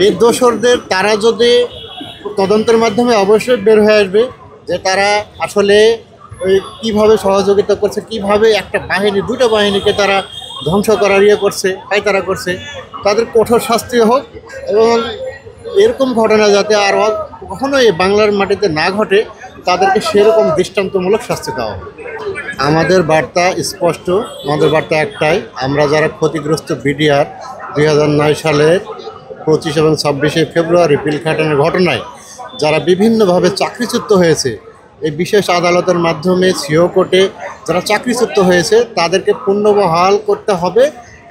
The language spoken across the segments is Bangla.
এই দোসরদের তারা যদি তদন্তের মাধ্যমে অবশ্যই বের হয়ে আসবে যে তারা আসলে ওই কীভাবে সহযোগিতা করছে, কিভাবে একটা বাহিনী, দুটো বাহিনীকে তারা ধ্বংস করার করছে, তারা করছে। তাদের কঠোর শাস্তি হোক এবং এরকম ঘটনা যাতে আর কখনো এই বাংলার মাটিতে না ঘটে, তাদেরকে সেরকম দৃষ্টান্তমূলক শাস্তি দেওয়া হবে। আমাদের বার্তা স্পষ্ট, আমাদের বার্তা একটাই, আমরা যারা ক্ষতিগ্রস্ত বিডিআর 2009 সালের 25 এবং 26শে ফেব্রুয়ারি পিলখাটানের ঘটনায় যারা বিভিন্নভাবে চাকরিচ্যুত হয়েছে, এই বিশেষ আদালতের মাধ্যমে সিও কোর্টে যারা চাকরিচ্যুত হয়েছে তাদেরকে পুনর্বহাল করতে হবে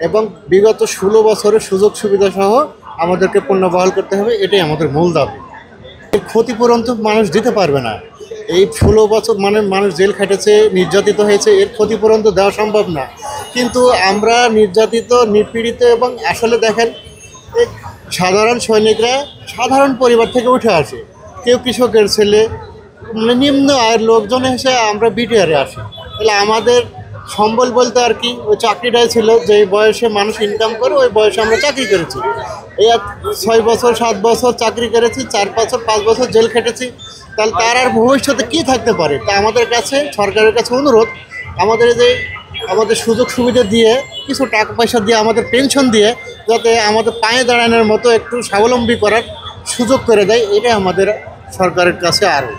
এবং বিগত 16 বছরের সুযোগ সুবিধা সহ আমাদেরকে পুনর্বহাল করতে হবে। এটাই আমাদের মূল দাবি। ক্ষতিপূরণ তো মানুষ দিতে পারবে না। এই 16 বছর মানুষ জেল খেটেছে, নির্যাতিত হয়েছে, এর ক্ষতিপূরণ তো দেওয়া সম্ভব না। কিন্তু আমরা নির্যাতিত, নিপীড়িত এবং আসলে দেখেন এই সাধারণ সৈনিকরা সাধারণ পরিবার থেকে উঠে আসে, কেউ কৃষকের ছেলে, নিম্ন আয়ের লোকজন এসে আমরা বিটিআরে আসি। তাহলে আমাদের সম্বল বলতে আর কি ওই চাকরিটাই ছিল, যে বয়সে মানুষ ইনকাম করে ওই বয়সে আমরা চাকরি করেছি। এই 6 বছর 7 বছর চাকরি করেছি, 4 বছর 5 বছর জেল খেটেছি। তাহলে তার আর ভবিষ্যতে কী থাকতে পারে? তা আমাদের কাছে, সরকারের কাছে অনুরোধ, আমাদের সুযোগ সুবিধা দিয়ে, কিছু টাকা পয়সা দিয়ে, আমাদের পেনশন দিয়ে যাতে আমাদের পায়ে দাঁড়ানোর মতো একটু স্বাবলম্বী করার সুযোগ করে দেয়, এটা আমাদের সরকারের কাছে আরও